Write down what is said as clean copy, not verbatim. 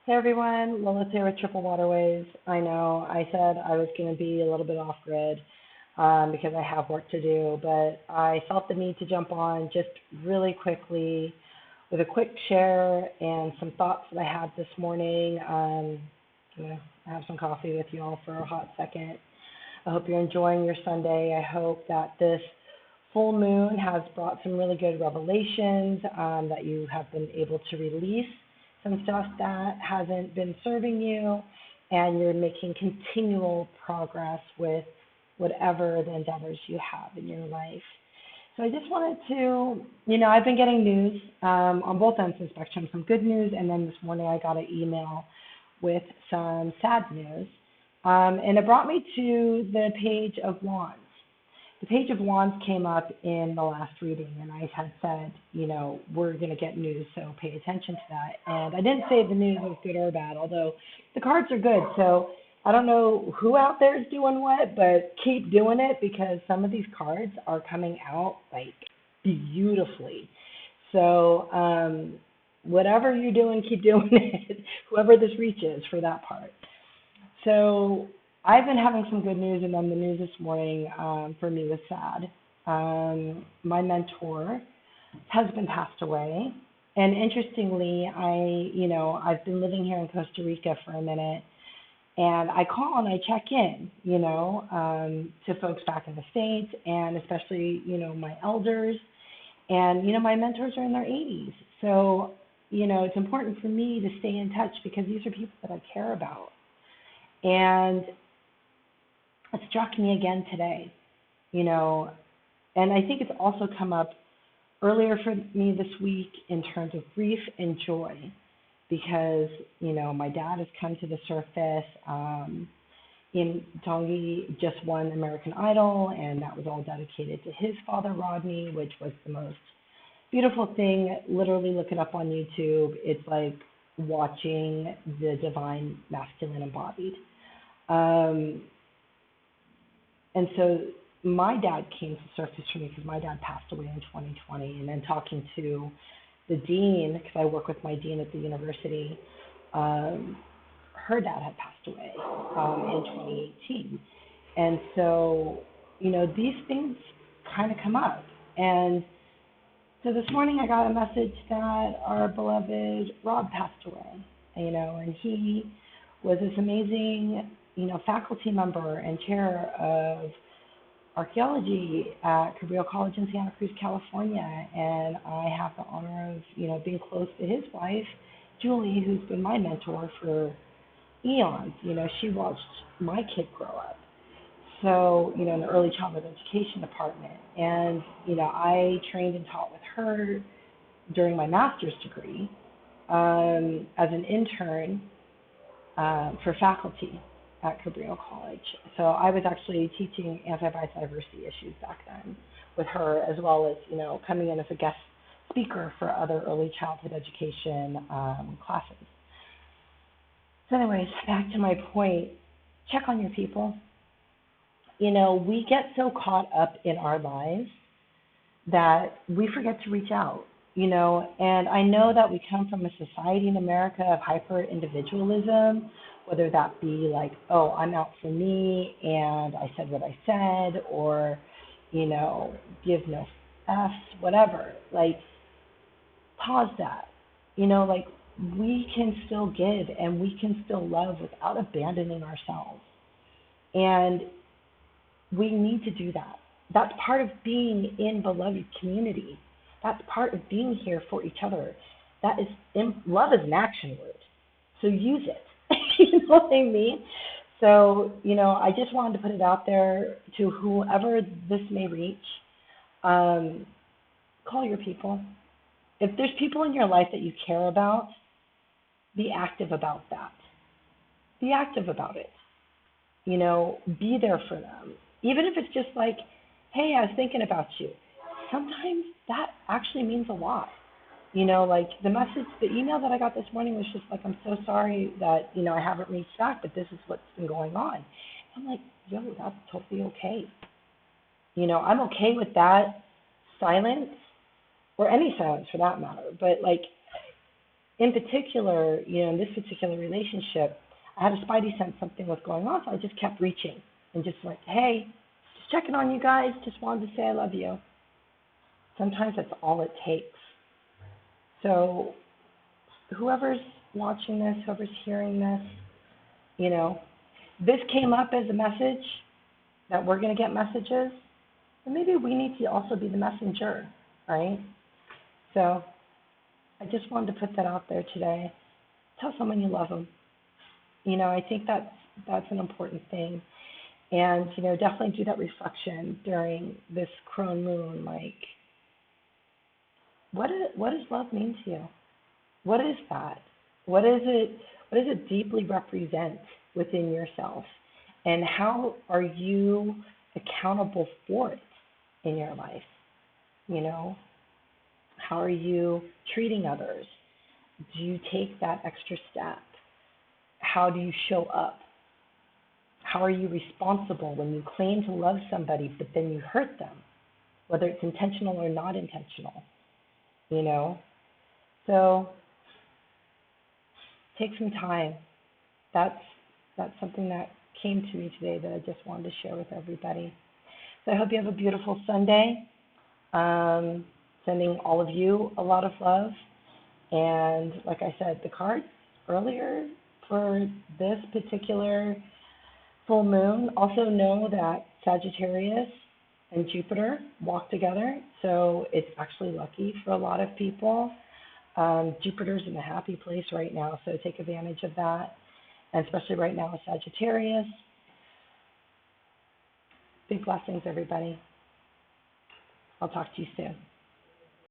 Hey everyone, Lilith here with Triple Waterways. I know I said I was going to be a little bit off grid because I have work to do, but I felt the need to jump on just really quickly with a quick share and some thoughts that I had this morning. Gonna have some coffee with you all for a hot second. I hope you're enjoying your Sunday. I hope that this full moon has brought some really good revelations, that you have been able to release some stuff that hasn't been serving you, and you're making continual progress with whatever the endeavors you have in your life. So I just wanted to, I've been getting news on both ends of the spectrum, some good news, and then this morning I got an email with some sad news. And it brought me to the Page of Wands. The Page of Wands came up in the last reading, and I had said, we're going to get news, so pay attention to that. And I didn't say the news was good or bad, although the cards are good. So I don't know who out there is doing what, but keep doing it because some of these cards are coming out like beautifully. So whatever you're doing, keep doing it, whoever this reaches for that part. So I've been having some good news, and then the news this morning for me was sad. My mentor husband passed away, and interestingly, I've been living here in Costa Rica for a minute, and I call and I check in, to folks back in the States, and especially, my elders, and, my mentors are in their 80s. So, it's important for me to stay in touch because these are people that I care about. And it struck me again today, and I think it's also come up earlier for me this week in terms of grief and joy because, my dad has come to the surface. Tongi just won American Idol, and that was all dedicated to his father, Rodney, which was the most beautiful thing. Literally look it up on YouTube. It's like watching the divine masculine embodied. And so my dad came to surface for me because my dad passed away in 2020. And then talking to the dean, because I work with my dean at the university, her dad had passed away in 2018. And so, these things kind of come up. And so this morning I got a message that our beloved Rob passed away, and he was this amazing, faculty member and chair of archaeology at Cabrillo College in Santa Cruz, California. And I have the honor of, being close to his wife, Julie, who's been my mentor for eons. She watched my kid grow up. So, in the early childhood education department. And, I trained and taught with her during my master's degree as an intern for faculty at Cabrillo College. So I was actually teaching anti-bias diversity issues back then with her, as well as, coming in as a guest speaker for other early childhood education classes. So anyways, back to my point, check on your people. We get so caught up in our lives that we forget to reach out, and I know that we come from a society in America of hyper individualism, whether that be like, oh, I'm out for me and I said what I said, or, give no F's, whatever. Like, pause that. Like, we can still give and we can still love without abandoning ourselves. And we need to do that. That's part of being in beloved community. That's part of being here for each other. Love is an action word, so use it. You know what I mean? So, I just wanted to put it out there to whoever this may reach. Call your people. If there's people in your life that you care about, be active about that. Be active about it. Be there for them. Even if it's just like, hey, I was thinking about you. Sometimes that actually means a lot. Like the email that I got this morning was just like, I'm so sorry that, I haven't reached back, but this is what's been going on. I'm like, yo, that's totally okay. I'm okay with that silence, or any silence for that matter. But like, in particular, in this particular relationship, I had a spidey sense something was going on, so I just kept reaching and just like, hey, just checking on you guys, just wanted to say I love you. Sometimes that's all it takes. So whoever's watching this, whoever's hearing this, you know, this came up as a message that we're going to get messages, and maybe we need to also be the messenger, right? So I just wanted to put that out there today. Tell someone you love them. I think that's an important thing. And, definitely do that reflection during this crone moon. Like, what does love mean to you? What is that? What does it deeply represent within yourself? And how are you accountable for it in your life? How are you treating others? Do you take that extra step? How do you show up? How are you responsible when you claim to love somebody, but then you hurt them, whether it's intentional or not intentional? So take some time. That's something that came to me today that I just wanted to share with everybody. So I hope you have a beautiful Sunday. Sending all of you a lot of love. And like I said, the cards earlier for this particular full moon also know that Sagittarius and Jupiter walk together. So it's actually lucky for a lot of people. Jupiter's in a happy place right now, so take advantage of that. And especially right now with Sagittarius. Big blessings, everybody. I'll talk to you soon.